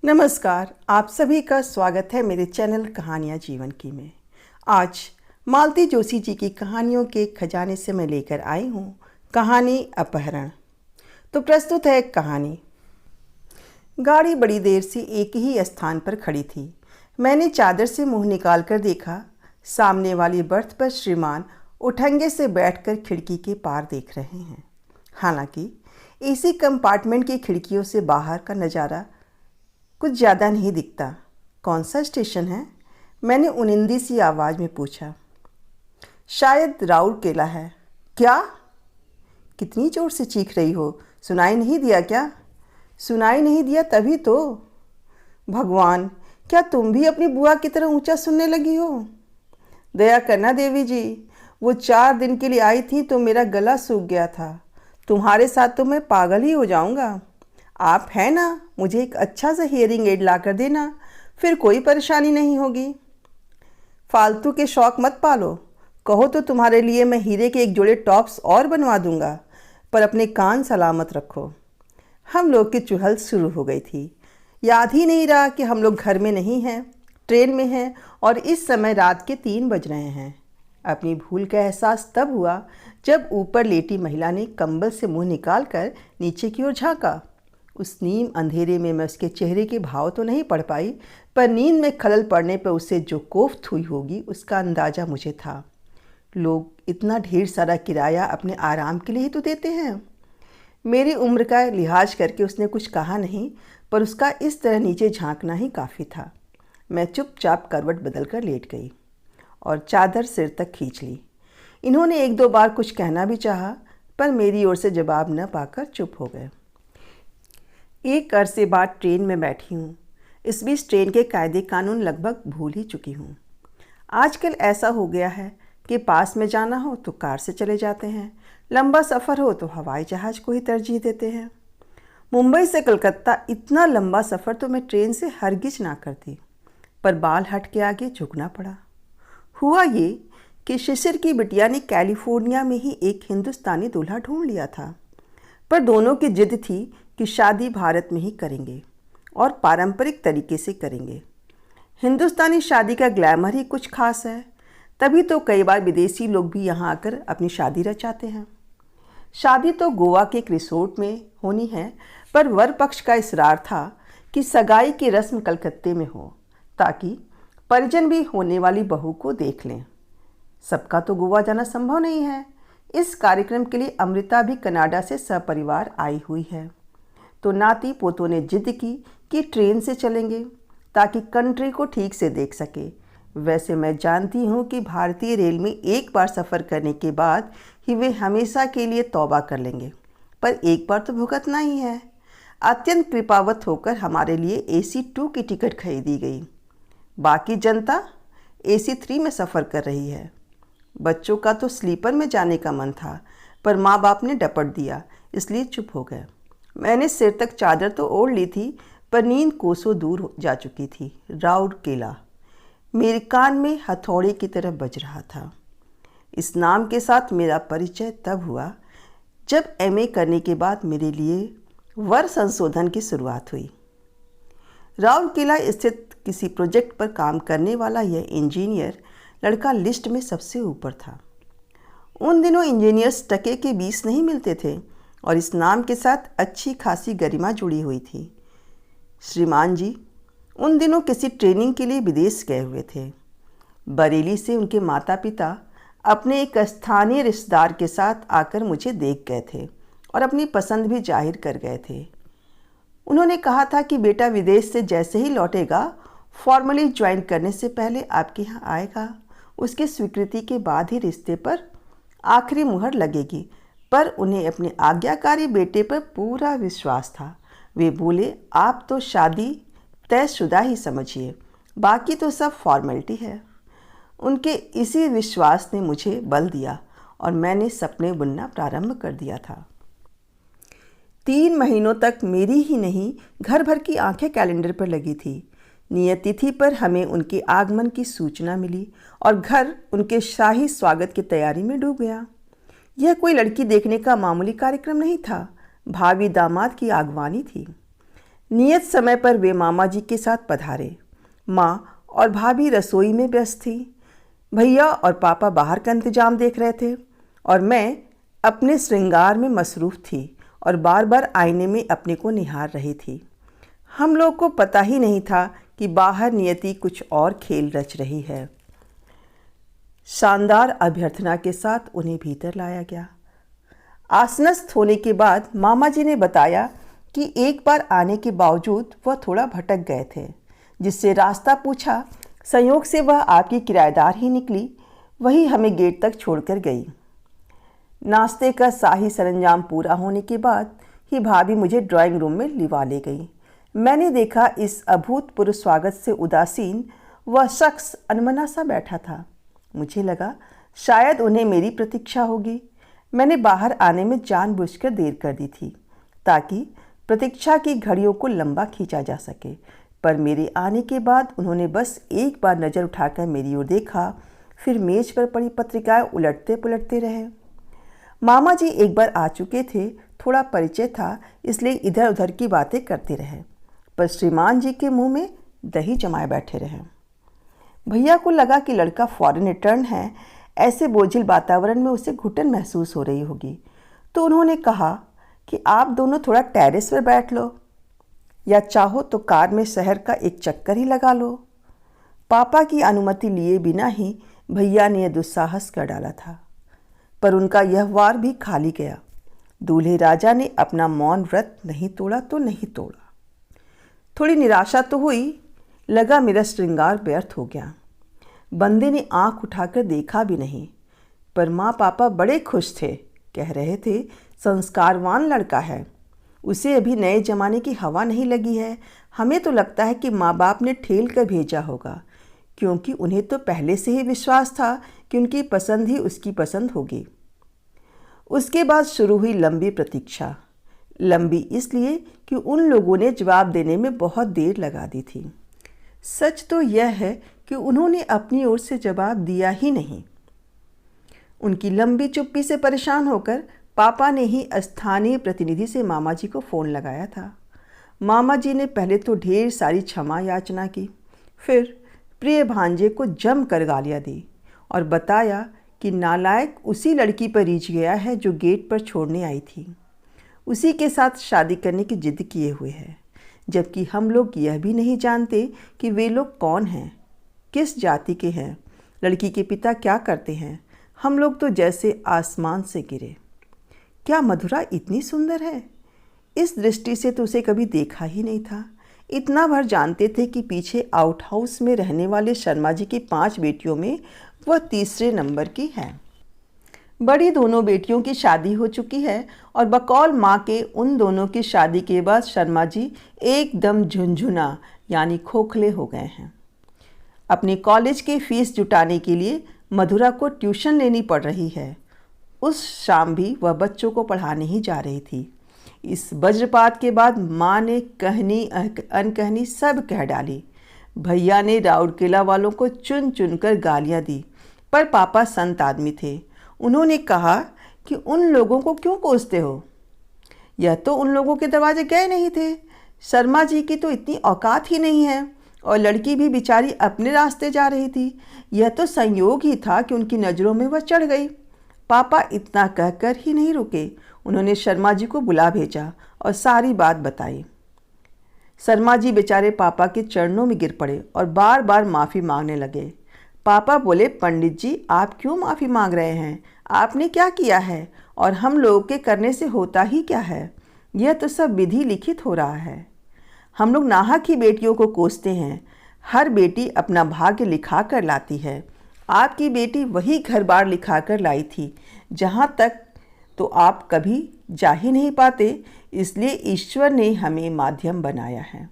नमस्कार, आप सभी का स्वागत है मेरे चैनल कहानियाँ जीवन की में। आज मालती जोशी जी की कहानियों के खजाने से मैं लेकर आई हूँ कहानी अपहरण। तो प्रस्तुत है एक कहानी। गाड़ी बड़ी देर से एक ही स्थान पर खड़ी थी। मैंने चादर से मुंह निकाल कर देखा। सामने वाली बर्थ पर श्रीमान उठंगे से बैठकर खिड़की के पार देख रहे हैं। हालांकि एसी कंपार्टमेंट की खिड़कियों से बाहर का नज़ारा कुछ ज़्यादा नहीं दिखता। कौन सा स्टेशन है? मैंने उनिंदी सी आवाज़ में पूछा। शायद राउरकेला है। क्या? कितनी ज़ोर से चीख रही हो? सुनाई नहीं दिया क्या? सुनाई नहीं दिया तभी तो। भगवान, क्या तुम भी अपनी बुआ की तरह ऊंचा सुनने लगी हो? दया करना देवी जी, वो 4 दिन के लिए आई थी तो मेरा गला सूख गया था। तुम्हारे साथ तो मैं पागल ही हो जाऊंगा। आप हैं ना, मुझे एक अच्छा सा हियरिंग एड ला कर देना, फिर कोई परेशानी नहीं होगी। फालतू के शौक मत पालो। कहो तो तुम्हारे लिए मैं हीरे के एक जोड़े टॉप्स और बनवा दूंगा, पर अपने कान सलामत रखो। हम लोग की चुहल शुरू हो गई थी। याद ही नहीं रहा कि हम लोग घर में नहीं हैं, ट्रेन में हैं और इस समय रात के 3 बज रहे हैं। अपनी भूल का एहसास तब हुआ जब ऊपर लेटी महिला ने कंबल से मुंह निकाल कर नीचे की ओर झाँका। उस नीम अंधेरे में मैं उसके चेहरे के भाव तो नहीं पढ़ पाई, पर नींद में खलल पड़ने पर उसे जो कोफ्त हुई होगी उसका अंदाज़ा मुझे था। लोग इतना ढेर सारा किराया अपने आराम के लिए ही तो देते हैं। मेरी उम्र का लिहाज करके उसने कुछ कहा नहीं, पर उसका इस तरह नीचे झांकना ही काफ़ी था। मैं चुपचाप करवट बदल कर लेट गई और चादर सिर तक खींच ली। इन्होंने 1-2 बार कुछ कहना भी चाहा, पर मेरी ओर से जवाब न पाकर चुप हो गए। एक अरसे बाद ट्रेन में बैठी हूँ। इस बीच ट्रेन के कायदे कानून लगभग भूल ही चुकी हूँ। आजकल ऐसा हो गया है कि पास में जाना हो तो कार से चले जाते हैं, लंबा सफ़र हो तो हवाई जहाज़ को ही तरजीह देते हैं। मुंबई से कलकत्ता इतना लंबा सफ़र तो मैं ट्रेन से हरगिज ना करती, पर बाल हट के आगे झुकना पड़ा। हुआ ये कि शिशिर की बिटिया ने कैलिफोर्निया में ही एक हिंदुस्तानी दूल्हा ढूंढ लिया था, पर दोनों की जिद थी कि शादी भारत में ही करेंगे और पारंपरिक तरीके से करेंगे। हिंदुस्तानी शादी का ग्लैमर ही कुछ खास है, तभी तो कई बार विदेशी लोग भी यहाँ आकर अपनी शादी रचाते हैं। शादी तो गोवा के एक रिसोर्ट में होनी है, पर वर पक्ष का इसरार था कि सगाई की रस्म कलकत्ते में हो, ताकि परिजन भी होने वाली बहू को देख लें। सबका तो गोवा जाना संभव नहीं है। इस कार्यक्रम के लिए अमृता भी कनाडा से सपरिवार आई हुई है, तो नाती पोतों ने जिद की कि ट्रेन से चलेंगे ताकि कंट्री को ठीक से देख सके। वैसे मैं जानती हूँ कि भारतीय रेल में एक बार सफ़र करने के बाद ही वे हमेशा के लिए तौबा कर लेंगे, पर एक बार तो भुगतना ही है। अत्यंत कृपावत होकर हमारे लिए AC 2 की टिकट खरीदी गई। बाकी जनता AC 3 में सफ़र कर रही है। बच्चों का तो स्लीपर में जाने का मन था, पर माँ बाप ने डपट दिया, इसलिए चुप हो गए। मैंने सिर तक चादर तो ओढ़ ली थी, पर नींद कोसों दूर जा चुकी थी। राउरकेला मेरे कान में हथौड़े की तरह बज रहा था। इस नाम के साथ मेरा परिचय तब हुआ जब MA करने के बाद मेरे लिए वर संशोधन की शुरुआत हुई। राउरकेला स्थित किसी प्रोजेक्ट पर काम करने वाला यह इंजीनियर लड़का लिस्ट में सबसे ऊपर था। उन दिनों इंजीनियर्स टके के 20 नहीं मिलते थे और इस नाम के साथ अच्छी खासी गरिमा जुड़ी हुई थी। श्रीमान जी उन दिनों किसी ट्रेनिंग के लिए विदेश गए हुए थे। बरेली से उनके माता पिता अपने एक स्थानीय रिश्तेदार के साथ आकर मुझे देख गए थे और अपनी पसंद भी जाहिर कर गए थे। उन्होंने कहा था कि बेटा विदेश से जैसे ही लौटेगा फॉर्मली ज्वाइन करने से पहले आपके यहाँ आएगा। उसकी स्वीकृति के बाद ही रिश्ते पर आखिरी मुहर लगेगी। पर उन्हें अपने आज्ञाकारी बेटे पर पूरा विश्वास था। वे बोले, आप तो शादी तयशुदा ही समझिए, बाकी तो सब फॉर्मेलिटी है। उनके इसी विश्वास ने मुझे बल दिया और मैंने सपने बुनना प्रारंभ कर दिया था। 3 महीनों तक मेरी ही नहीं घर भर की आंखें कैलेंडर पर लगी थी। नियत तिथि पर हमें उनके आगमन की सूचना मिली और घर उनके शाही स्वागत की तैयारी में डूब गया। यह कोई लड़की देखने का मामूली कार्यक्रम नहीं था, भावी दामाद की आगवानी थी। नियत समय पर वे मामा जी के साथ पधारे। माँ और भाभी रसोई में व्यस्त थी, भैया और पापा बाहर का इंतजाम देख रहे थे और मैं अपने श्रृंगार में मसरूफ़ थी और बार बार आईने में अपने को निहार रही थी। हम लोग को पता ही नहीं था कि बाहर नियति कुछ और खेल रच रही है। शानदार अभ्यर्थना के साथ उन्हें भीतर लाया गया। आसनस्थ होने के बाद मामा जी ने बताया कि एक बार आने के बावजूद वह थोड़ा भटक गए थे, जिससे रास्ता पूछा। संयोग से वह आपकी किराएदार ही निकली, वही हमें गेट तक छोड़कर गई। नाश्ते का शाही सरंजाम पूरा होने के बाद ही भाभी मुझे ड्राइंग रूम में लिवा ले गई। मैंने देखा इस अभूतपूर्व स्वागत से उदासीन वह शख्स अनमना सा बैठा था। मुझे लगा शायद उन्हें मेरी प्रतीक्षा होगी। मैंने बाहर आने में जानबूझकर देर कर दी थी ताकि प्रतीक्षा की घड़ियों को लंबा खींचा जा सके, पर मेरे आने के बाद उन्होंने बस एक बार नज़र उठाकर मेरी ओर देखा, फिर मेज पर पड़ी पत्रिकाएं उलटते पुलटते रहे। मामा जी एक बार आ चुके थे, थोड़ा परिचय था, इसलिए इधर उधर की बातें करते रहे, पर श्रीमान जी के मुंह में दही जमाए बैठे रहे। भैया को लगा कि लड़का फॉरेन रिटर्न है, ऐसे बोझिल वातावरण में उसे घुटन महसूस हो रही होगी, तो उन्होंने कहा कि आप दोनों थोड़ा टेरेस पर बैठ लो या चाहो तो कार में शहर का एक चक्कर ही लगा लो। पापा की अनुमति लिए बिना ही भैया ने यह दुस्साहस कर डाला था, पर उनका यह वार भी खाली गया। दूल्हे राजा ने अपना मौन व्रत नहीं तोड़ा तो नहीं तोड़ा। थोड़ी निराशा तो हुई, लगा मेरा श्रृंगार व्यर्थ हो गया। बंदे ने आंख उठाकर देखा भी नहीं, पर माँ पापा बड़े खुश थे, कह रहे थे संस्कारवान लड़का है, उसे अभी नए जमाने की हवा नहीं लगी है। हमें तो लगता है कि माँ बाप ने ठेल कर भेजा होगा, क्योंकि उन्हें तो पहले से ही विश्वास था कि उनकी पसंद ही उसकी पसंद होगी। उसके बाद शुरू हुई लंबी प्रतीक्षा। लंबी इसलिए कि उन लोगों ने जवाब देने में बहुत देर लगा दी थी। सच तो यह है कि उन्होंने अपनी ओर से जवाब दिया ही नहीं। उनकी लंबी चुप्पी से परेशान होकर पापा ने ही स्थानीय प्रतिनिधि से मामा जी को फ़ोन लगाया था। मामा जी ने पहले तो ढेर सारी क्षमा याचना की, फिर प्रिय भांजे को जम कर गालियाँ दी और बताया कि नालायक उसी लड़की पर रीझ गया है जो गेट पर छोड़ने आई थी, उसी के साथ शादी करने की जिद किए हुए है, जबकि हम लोग यह भी नहीं जानते कि वे लोग कौन हैं, किस जाति के हैं, लड़की के पिता क्या करते हैं। हम लोग तो जैसे आसमान से गिरे। क्या मधुरा इतनी सुंदर है? इस दृष्टि से तो उसे कभी देखा ही नहीं था। इतना भर जानते थे कि पीछे आउट हाउस में रहने वाले शर्मा जी की 5 बेटियों में वह तीसरे नंबर की है। बड़ी दोनों बेटियों की शादी हो चुकी है और बकौल माँ के उन दोनों की शादी के बाद शर्मा जी एकदम झुंझुना यानी खोखले हो गए हैं। अपने कॉलेज की फीस जुटाने के लिए मधुरा को ट्यूशन लेनी पड़ रही है। उस शाम भी वह बच्चों को पढ़ाने ही जा रही थी। इस वज्रपात के बाद माँ ने कहनी अनकहनी सब कह डाली। भैया ने राउरकेला वालों को चुन चुन कर गालियाँ दी, पर पापा संत आदमी थे। उन्होंने कहा कि उन लोगों को क्यों कोसते हो, यह तो उन लोगों के दरवाजे गए नहीं थे। शर्मा जी की तो इतनी औकात ही नहीं है, और लड़की भी बेचारी अपने रास्ते जा रही थी। यह तो संयोग ही था कि उनकी नज़रों में वह चढ़ गई। पापा इतना कहकर ही नहीं रुके, उन्होंने शर्मा जी को बुला भेजा और सारी बात बताई। शर्मा जी बेचारे पापा के चरणों में गिर पड़े और बार बार माफ़ी मांगने लगे। पापा बोले, पंडित जी आप क्यों माफ़ी मांग रहे हैं? आपने क्या किया है और हम लोगों के करने से होता ही क्या है? यह तो सब विधि लिखित हो रहा है। हम लोग नाहक ही बेटियों को कोसते हैं। हर बेटी अपना भाग्य लिखा कर लाती है। आपकी बेटी वही घर बार लिखा कर लाई थी जहाँ तक तो आप कभी जा ही नहीं पाते, इसलिए ईश्वर ने हमें माध्यम बनाया है।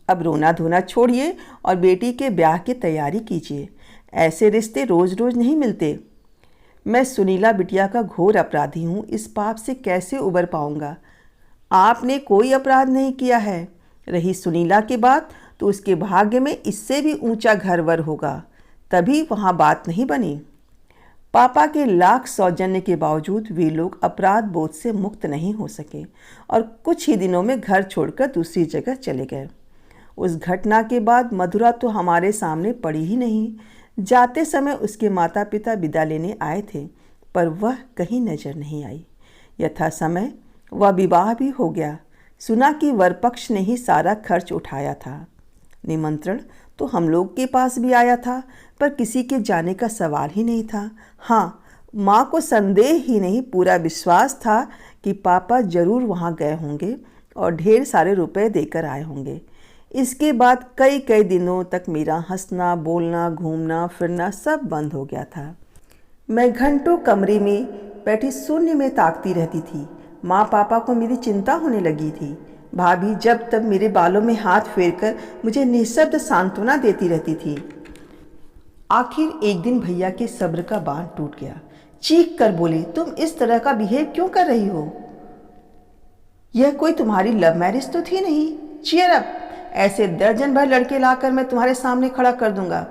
अब रोना धोना छोड़िए और बेटी के ब्याह की तैयारी कीजिए। ऐसे रिश्ते रोज़ रोज़ नहीं मिलते। मैं सुनीला बिटिया का घोर अपराधी हूँ, इस पाप से कैसे उबर पाऊँगा? आपने कोई अपराध नहीं किया है। रही सुनीला की बात, तो उसके भाग्य में इससे भी ऊंचा घर वर होगा, तभी वहाँ बात नहीं बनी। पापा के लाख सौजन्य के बावजूद वे लोग अपराध बोध से मुक्त नहीं हो सके और कुछ ही दिनों में घर छोड़कर दूसरी जगह चले गए। उस घटना के बाद मधुरा तो हमारे सामने पड़ी ही नहीं। जाते समय उसके माता पिता विदा लेने आए थे, पर वह कहीं नजर नहीं आई। यथा समय वह विवाह भी हो गया। सुना कि वर पक्ष ने ही सारा खर्च उठाया था। निमंत्रण तो हम लोग के पास भी आया था, पर किसी के जाने का सवाल ही नहीं था। हाँ, माँ को संदेह ही नहीं, पूरा विश्वास था कि पापा जरूर वहाँ गए होंगे और ढेर सारे रुपए देकर आए होंगे। इसके बाद कई कई दिनों तक मेरा हंसना, बोलना, घूमना फिरना सब बंद हो गया था। मैं घंटों कमरे में बैठी शून्य में ताकती रहती थी। माँ पापा को मेरी चिंता होने लगी थी। भाभी जब तब मेरे बालों में हाथ फेरकर मुझे निःशब्द सांत्वना देती रहती थी। आखिर एक दिन भैया के सब्र का बांध टूट गया। चीख कर बोले, तुम इस तरह का बिहेव क्यों कर रही हो? यह कोई तुम्हारी लव मैरिज तो थी नहीं। चियर अप, ऐसे दर्जन भर लड़के लाकर मैं तुम्हारे सामने खड़ा कर दूंगा,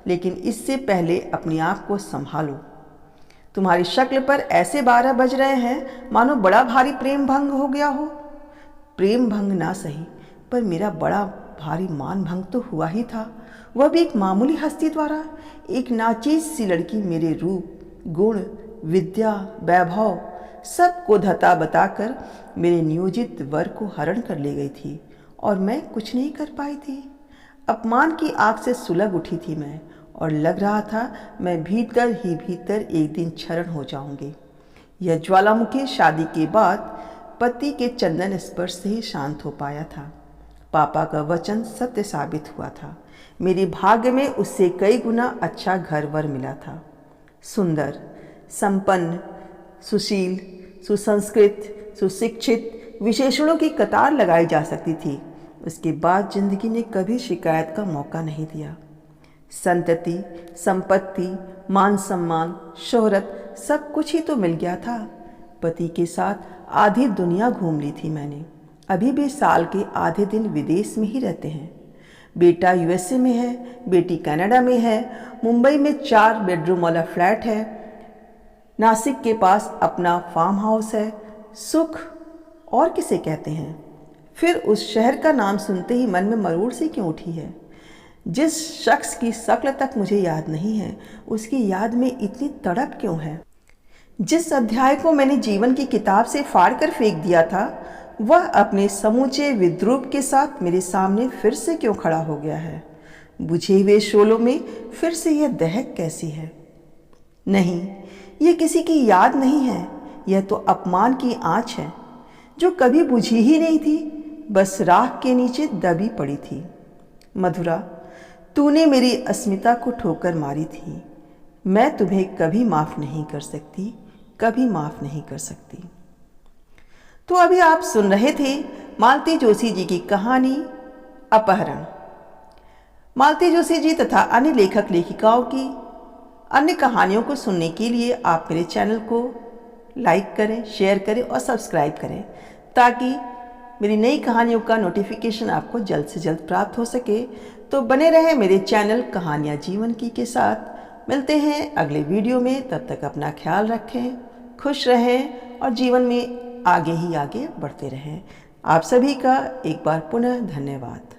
लेकिन इससे पहले अपने आप को संभालो। तुम्हारी शक्ल पर ऐसे 12 बज रहे हैं मानो बड़ा भारी प्रेम भंग हो गया हो। प्रेम भंग ना सही, पर मेरा बड़ा भारी मान भंग तो हुआ ही था, वह भी एक मामूली हस्ती द्वारा। एक नाचीज सी लड़की मेरे रूप, गुण, विद्या, वैभव सब को धता बताकर मेरे नियोजित वर को हरण कर ले गई थी और मैं कुछ नहीं कर पाई थी। अपमान की आग से सुलग उठी थी मैं, और लग रहा था मैं भीतर ही भीतर एक दिन क्षरण हो जाऊंगी। यह ज्वालामुखी शादी के बाद पति के चंदन स्पर्श से ही शांत हो पाया था। पापा का वचन सत्य साबित हुआ था। मेरे भाग्य में उससे कई गुना अच्छा घर वर मिला था। सुंदर, संपन्न, सुशील, सुसंस्कृत, सुशिक्षित विशेषणों की कतार लगाई जा सकती थी। उसके बाद जिंदगी ने कभी शिकायत का मौका नहीं दिया। संतति, संपत्ति, मान सम्मान, शोहरत सब कुछ ही तो मिल गया था। पति के साथ आधी दुनिया घूम ली थी मैंने। अभी भी साल के आधे दिन विदेश में ही रहते हैं। बेटा यूएसए में है, बेटी कनाडा में है, मुंबई में 4 बेडरूम वाला फ्लैट है, नासिक के पास अपना फार्म हाउस है। सुख और किसे कहते हैं? फिर उस शहर का नाम सुनते ही मन में मरोड़ सी क्यों उठी है? जिस शख्स की शक्ल तक मुझे याद नहीं है, उसकी याद में इतनी तड़प क्यों है? जिस अध्याय को मैंने जीवन की किताब से फाड़ कर फेंक दिया था, वह अपने समूचे विद्रूप के साथ मेरे सामने फिर से क्यों खड़ा हो गया है? बुझे हुए शोलों में फिर से यह दहक कैसी है? नहीं, यह किसी की याद नहीं है, यह तो अपमान की आंच है जो कभी बुझी ही नहीं थी, बस राख के नीचे दबी पड़ी थी। मधुरा, तूने मेरी अस्मिता को ठोकर मारी थी। मैं तुम्हें कभी माफ नहीं कर सकती, कभी माफ नहीं कर सकती। तो अभी आप सुन रहे थे मालती जोशी जी की कहानी अपहरण। मालती जोशी जी तथा अन्य लेखक लेखिकाओं की अन्य कहानियों को सुनने के लिए आप मेरे चैनल को लाइक करें, शेयर करें और सब्सक्राइब करें, ताकि मेरी नई कहानियों का नोटिफिकेशन आपको जल्द से जल्द प्राप्त हो सके। तो बने रहें मेरे चैनल कहानियाँ जीवन की के साथ। मिलते हैं अगले वीडियो में, तब तक अपना ख्याल रखें, खुश रहें और जीवन में आगे ही आगे बढ़ते रहें। आप सभी का एक बार पुनः धन्यवाद।